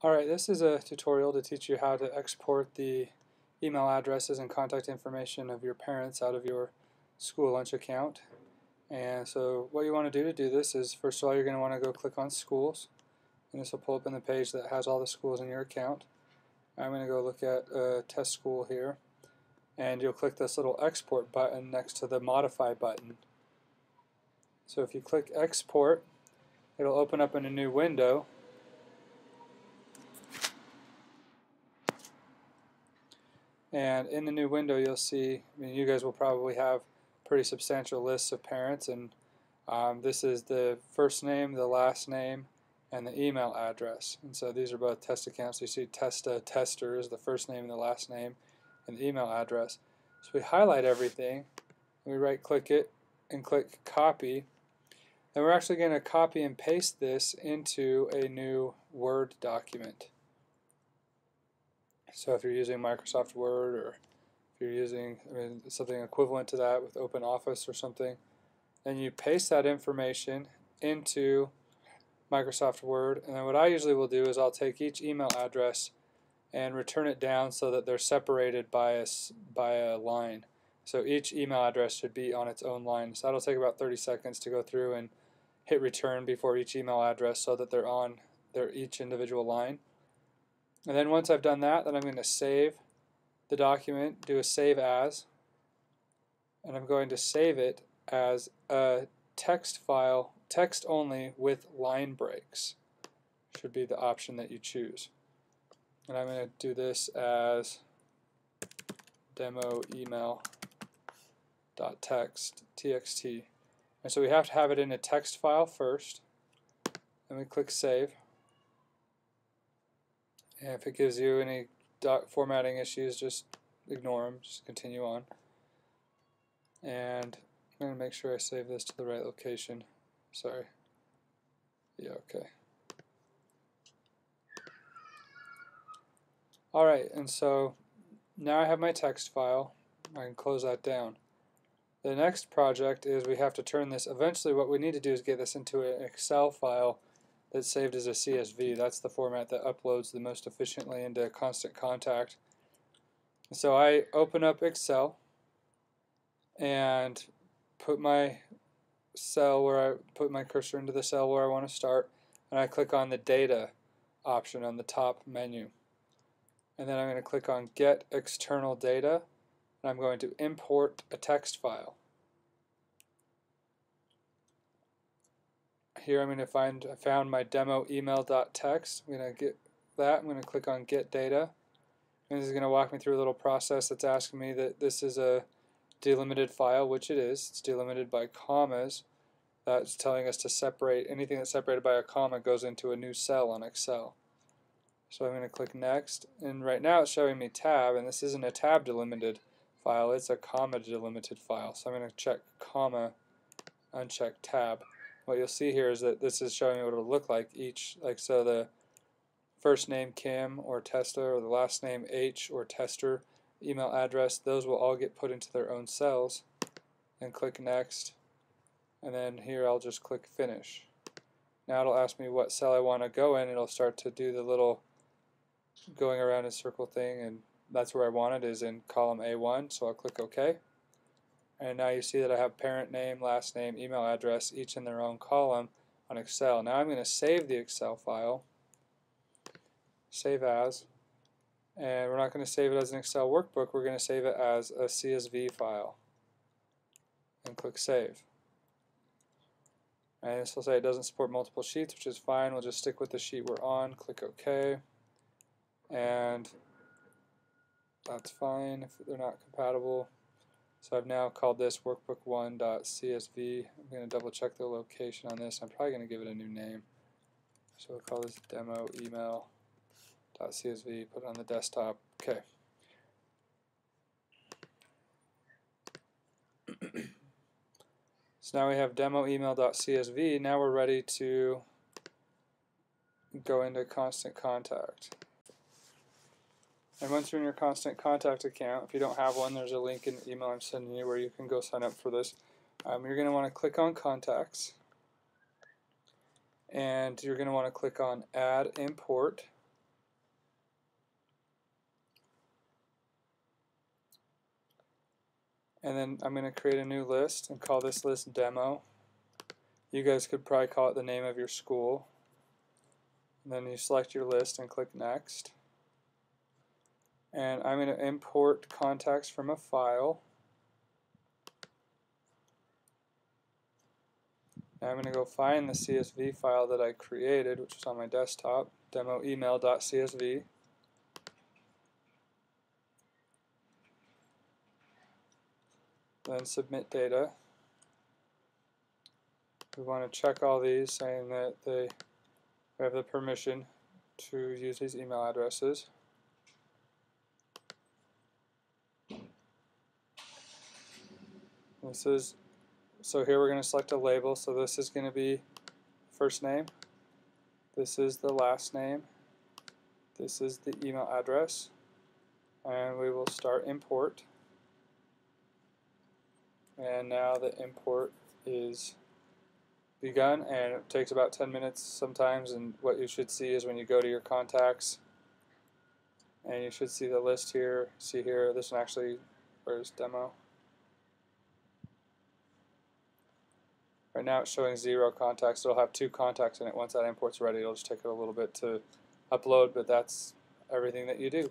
Alright, this is a tutorial to teach you how to export the email addresses and contact information of your parents out of your school lunch account. And so what you want to do this is, first of all, you're going to want to go click on schools, and this will pull up in the page that has all the schools in your account. I'm going to go look at a test school here, and you'll click this little export button next to the modify button. So if you click export, it'll open up in a new window. And in the new window you'll see, you guys will probably have pretty substantial lists of parents, and this is the first name, the last name, and the email address. And so these are both test accounts. You see tester is the first name and the last name, and the email address. So we highlight everything, and we right click it and click copy. And we're actually going to copy and paste this into a new Word document. So if you're using Microsoft Word, or if you're using something equivalent to that with OpenOffice or something, then you paste that information into Microsoft Word. And then what I usually will do is I'll take each email address and return it down so that they're separated by a line. So each email address should be on its own line. So that'll take about 30 seconds to go through and hit return before each email address so that they're on each individual line. And then once I've done that, then I'm going to save the document, do a save as, and I'm going to save it as a text file, text only with line breaks. Should be the option that you choose. And I'm going to do this as demo email.txt. And so we have to have it in a text file first. Then we click save. And if it gives you any formatting issues, just ignore them, just continue on. And I'm going to make sure I save this to the right location. Sorry. Yeah, okay. Alright, and so now I have my text file. I can close that down. The next project is we have to turn this, eventually what we need to do is get this into an Excel file that's saved as a CSV. That's the format that uploads the most efficiently into Constant Contact. So I open up Excel and put my cell where I put my cursor into the cell where I want to start, and I click on the data option on the top menu. And then I'm going to click on Get External Data, and I'm going to import a text file. Here I'm going to I found my demo email.txt. I'm going to get that. I'm going to click on Get Data. And this is going to walk me through a little process that's asking me that this is a delimited file, which it is. It's delimited by commas. That's telling us to separate anything that's separated by a comma goes into a new cell on Excel. So I'm going to click Next. And right now it's showing me tab, and this isn't a tab delimited file, it's a comma delimited file. So I'm going to check comma, uncheck tab. What you'll see here is that this is showing me what it'll look like so the first name Kim or Tester, or the last name H or Tester, email address, those will all get put into their own cells. And click Next, and then here I'll just click Finish. Now it'll ask me what cell I want to go in. It'll start to do the little going around in a circle thing, and that's where I want it, is in column A1, so I'll click OK. And now you see that I have parent name, last name, email address, each in their own column on Excel. Now I'm going to save the Excel file, save as, and we're not going to save it as an Excel workbook, we're going to save it as a CSV file. And click Save. And this will say it doesn't support multiple sheets, which is fine. We'll just stick with the sheet we're on, click OK. And that's fine if they're not compatible. So I've now called this workbook1.csv. I'm going to double check the location on this. I'm probably going to give it a new name. So we'll call this demo email.csv, put it on the desktop. Okay. So now we have demo email.csv. Now we're ready to go into Constant Contact. And once you're in your Constant Contact account, if you don't have one, there's a link in the email I'm sending you where you can go sign up for this. You're going to want to click on Contacts, and you're going to want to click on Add Import, and then I'm going to create a new list and call this list demo. You guys could probably call it the name of your school. And then you select your list and click next. And I'm going to import contacts from a file. Now I'm going to go find the CSV file that I created, which is on my desktop, demoemail.csv. Then submit data. We want to check all these, saying that they have the permission to use these email addresses. So here we're going to select a label. So this is going to be first name. This is the last name. This is the email address. And we will start import. And now the import is begun, and it takes about 10 minutes sometimes. And what you should see is when you go to your contacts, and you should see the list here. See here, this one actually, where's demo? Right now it's showing 0 contacts. It'll have 2 contacts in it. Once that import's ready, it'll just take a little bit to upload, but that's everything that you do.